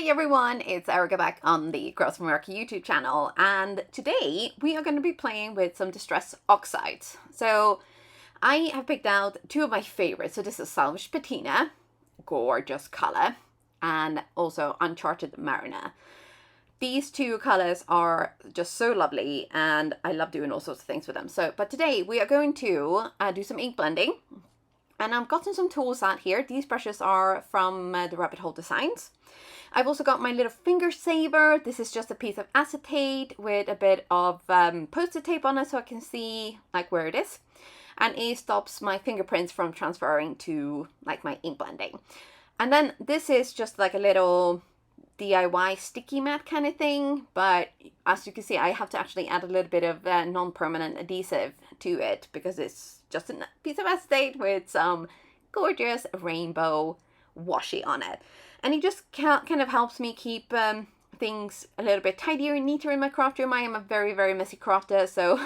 everyone, it's Erica back on the Crafty Meraki YouTube channel, and today we are going to be playing with some distress oxides. So I have picked out two of my favorites. So this is Salvage Patina, gorgeous color, and also Uncharted Marina. These two colors are just so lovely, and I love doing all sorts of things with them. But today we are going to do some ink blending. And I've gotten some tools out here. These brushes are from the Rabbit Hole Designs. I've also got my little finger saver. This is just a piece of acetate with a bit of post-it tape on it so I can see like where it is. And it stops my fingerprints from transferring to like my ink blending. And then this is just like a little DIY sticky mat kind of thing, but as you can see I have to actually add a little bit of non-permanent adhesive to it because it's just a piece of acetate with some gorgeous rainbow washi on it, and it just kind of helps me keep things a little bit tidier and neater in my craft room. I am a very messy crafter, so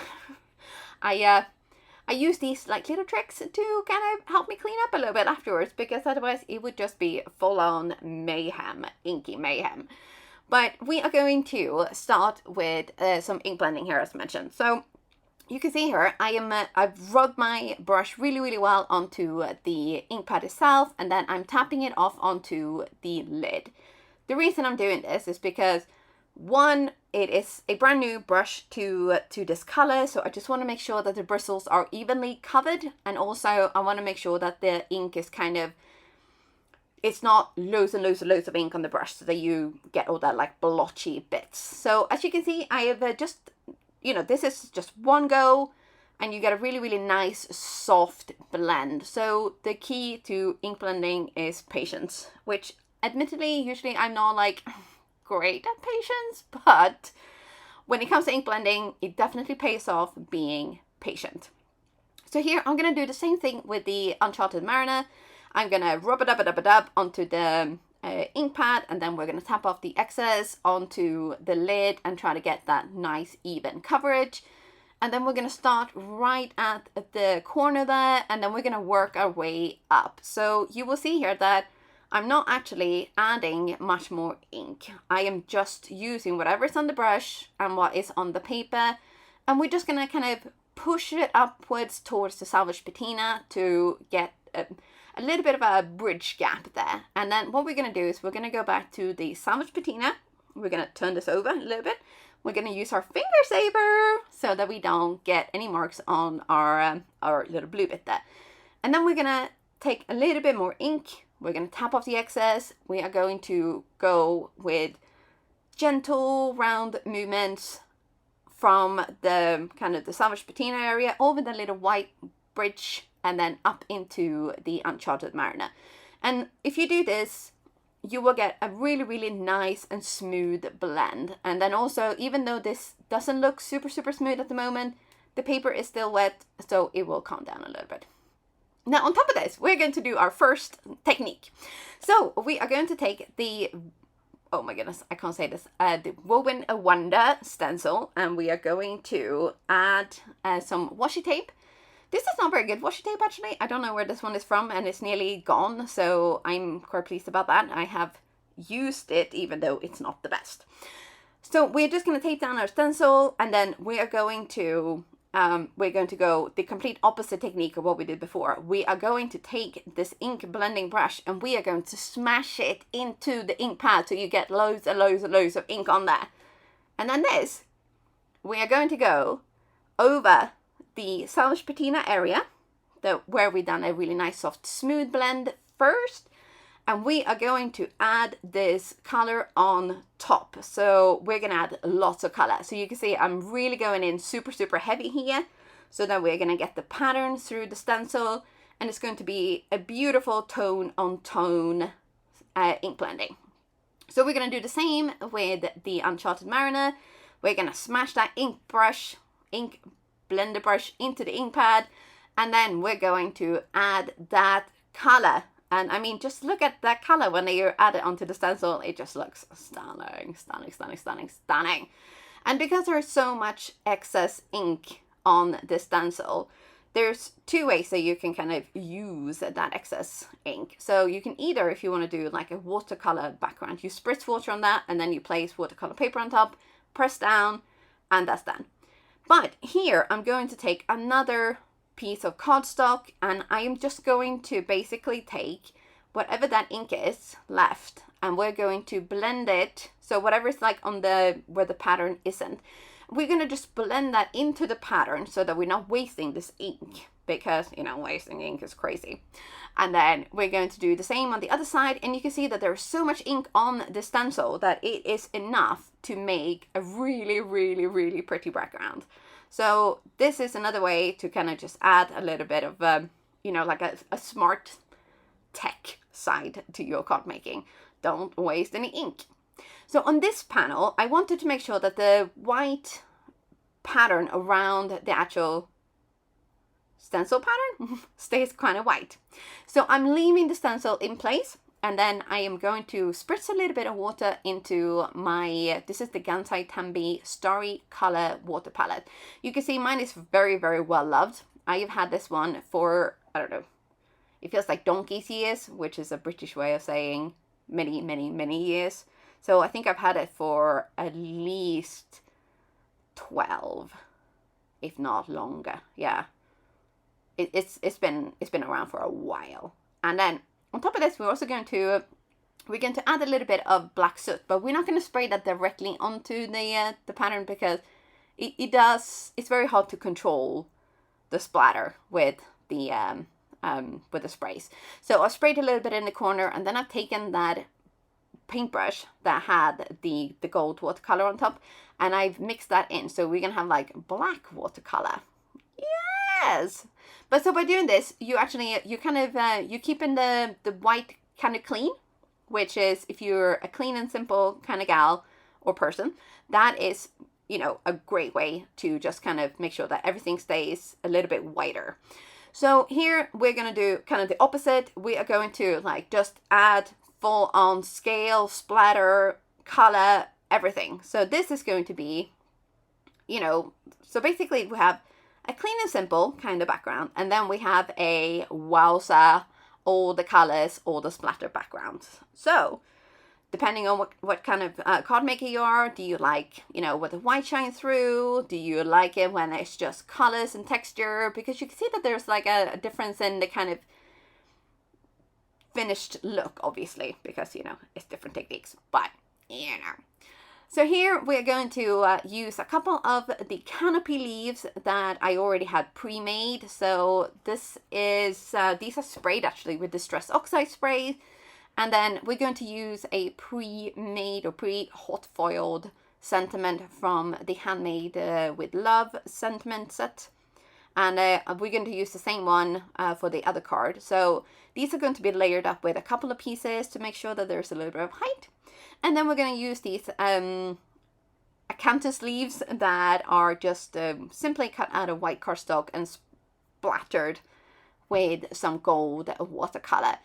I use these like little tricks to kind of help me clean up a little bit afterwards, because otherwise it would just be full-on mayhem, inky mayhem. But we are going to start with some ink blending here, as mentioned. So you can see here I've rubbed my brush really well onto the ink pad itself, and then I'm tapping it off onto the lid. The reason I'm doing this is because one, it is a brand new brush to this color, so I just want to make sure that the bristles are evenly covered, and also I want to make sure that the ink is kind of, it's not loads and loads of ink on the brush so that you get all that like blotchy bits. So as you can see, I have just, you know, this is just one go and you get a really nice soft blend. So the key to ink blending is patience, which admittedly usually I'm not like great at patience, but when it comes to ink blending, it definitely pays off being patient. So here I'm going to do the same thing with the Uncharted Marina. I'm going to rub it onto the ink pad, and then we're going to tap off the excess onto the lid and try to get that nice even coverage. And then we're going to start right at the corner there, and then we're going to work our way up. So you will see here that I'm not actually adding much more ink. I am just using whatever's on the brush and what is on the paper, and we're just going to kind of push it upwards towards the Salvage Patina to get a little bit of a bridge gap there. And then what we're going to do is we're going to go back to the Salvage Patina. We're going to turn this over a little bit. We're going to use our finger saver so that we don't get any marks on our little blue bit there. And then we're going to take a little bit more ink. We're going to tap off the excess. We are going to go with gentle round movements from the kind of the Salvage Patina area over the little white bridge and then up into the Uncharted Marina. And if you do this, you will get a really nice and smooth blend. And then also, even though this doesn't look super smooth at the moment, the paper is still wet, so it will calm down a little bit. Now on top of this, we're going to do our first technique. So we are going to take the, oh my goodness, I can't say this, the Woven a Wonder stencil, and we are going to add some washi tape. This is not very good washi tape actually. I don't know where this one is from, and it's nearly gone, so I'm quite pleased about that. I have used it even though it's not the best. So we're just going to tape down our stencil, and then we are going to go the complete opposite technique of what we did before. We are going to take this ink blending brush and we are going to smash it into the ink pad so you get loads of ink on there. And then this, we are going to go over the Salvage Patina area, where we done a really nice soft smooth blend first, and we are going to add this color on top. So we're gonna add lots of color. So you can see I'm really going in super heavy here, so that we're gonna get the pattern through the stencil, and it's going to be a beautiful tone on tone ink blending. So we're gonna do the same with the Uncharted Marina. We're gonna smash that ink blender brush into the ink pad, and then we're going to add that color. And I mean, just look at that color when you add it onto the stencil. It just looks stunning. And because there's so much excess ink on the stencil, there's two ways that you can kind of use that excess ink. So you can either, if you want to do like a watercolor background, you spritz water on that and then you place watercolor paper on top, press down, and that's done. But here I'm going to take another piece of cardstock and I am just going to basically take whatever that ink is left and we're going to blend it. So whatever is like on the, where the pattern isn't, we're going to just blend that into the pattern so that we're not wasting this ink, because, you know, wasting ink is crazy. And then we're going to do the same on the other side, and you can see that there's so much ink on the stencil that it is enough to make a really, really, really pretty background. So this is another way to kind of just add a little bit of, you know, like a smart tech side to your card making. Don't waste any ink. So on this panel, I wanted to make sure that the white pattern around the actual stencil pattern stays kind of white. So I'm leaving the stencil in place, and then I am going to spritz a little bit of water into my, this is the Gansai Tambi Starry Color water palette. You can see mine is very, very well loved. I have had this one for, I don't know, it feels like donkey's years, which is a British way of saying many, many, many years. So I think I've had it for at least 12, if not longer. Yeah, it's been around for a while. And then on top of this, we're also going to add a little bit of black soot, but we're not going to spray that directly onto the pattern, because it's very hard to control the splatter with the sprays. So I sprayed a little bit in the corner, and then I've taken that paintbrush that had the gold watercolor on top, and I've mixed that in. So we're gonna have like black watercolor. Yes. But so by doing this, you kind of you keeping the white kind of clean, which is, if you're a clean and simple kind of gal or person, that is, you know, a great way to just kind of make sure that everything stays a little bit whiter. So here we're going to do kind of the opposite. We are going to like just add full on scale, splatter, color, everything. So this is going to be, you know, so basically we have a clean and simple kind of background, and then we have a wowza, all the colors, all the splatter background. So depending on what kind of card maker you are, do you like, you know, with the white shine through? Do you like it when it's just colors and texture? Because you can see that there's like a difference in the kind of finished look, obviously, because, you know, it's different techniques, but, you know. So here we're going to use a couple of the Canopy leaves that I already had pre-made. So this is, these are sprayed actually with Distress Oxide spray. And then we're going to use a pre-made or pre-hot foiled sentiment from the Handmade with Love sentiment set. And we're going to use the same one for the other card. So these are going to be layered up with a couple of pieces to make sure that there's a little bit of height. And then we're going to use these Acanthus leaves that are just simply cut out of white cardstock and splattered with some gold watercolor.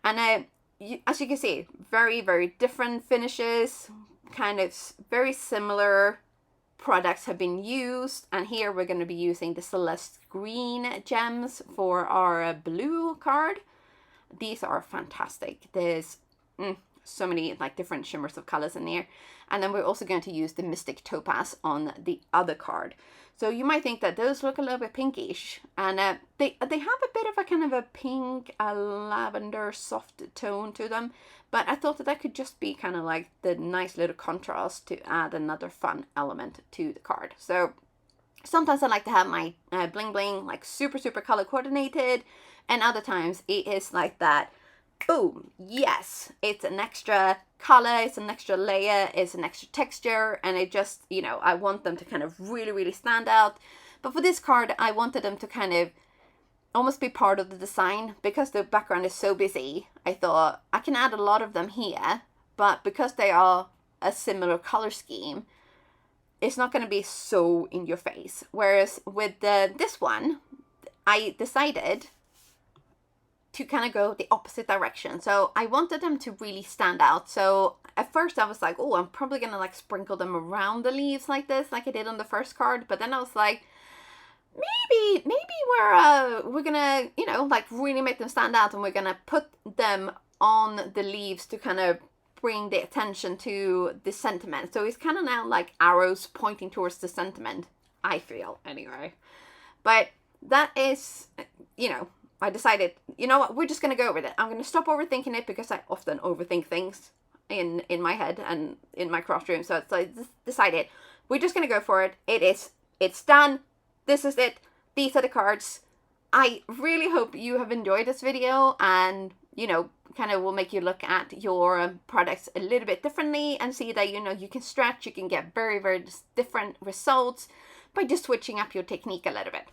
And as you can see, very, very different finishes, kind of very similar products have been used. And here we're going to be using the Celeste Green gems for our blue card. These are fantastic. There's so many like different shimmers of colors in there. And then we're also going to use the Mystic Topaz on the other card. So you might think that those look a little bit pinkish, and they have a bit of a kind of a pink, lavender soft tone to them. But I thought that could just be kind of like the nice little contrast to add another fun element to the card. So sometimes I like to have my bling bling like super, super color coordinated, and other times it is like that. Boom, yes, it's an extra color, it's an extra layer, it's an extra texture, and it just, you know, I want them to kind of really, really stand out. But for this card, I wanted them to kind of almost be part of the design, because the background is so busy. I thought I can add a lot of them here, but because they are a similar color scheme, it's not going to be so in your face. Whereas with this one, I decided to kind of go the opposite direction. So I wanted them to really stand out. So at first I was like, oh, I'm probably gonna like sprinkle them around the leaves like this, like I did on the first card. But then I was like, maybe we're gonna, you know, like really make them stand out, and we're gonna put them on the leaves to kind of bring the attention to the sentiment. So it's kind of now like arrows pointing towards the sentiment, I feel, anyway. But that is, you know, I decided, you know what, we're just going to go with it. I'm going to stop overthinking it, because I often overthink things in my head and in my craft room. So I decided we're just going to go for it. It's done. This is it. These are the cards. I really hope you have enjoyed this video, and, you know, kind of will make you look at your products a little bit differently and see that, you know, you can stretch, you can get very, very different results by just switching up your technique a little bit.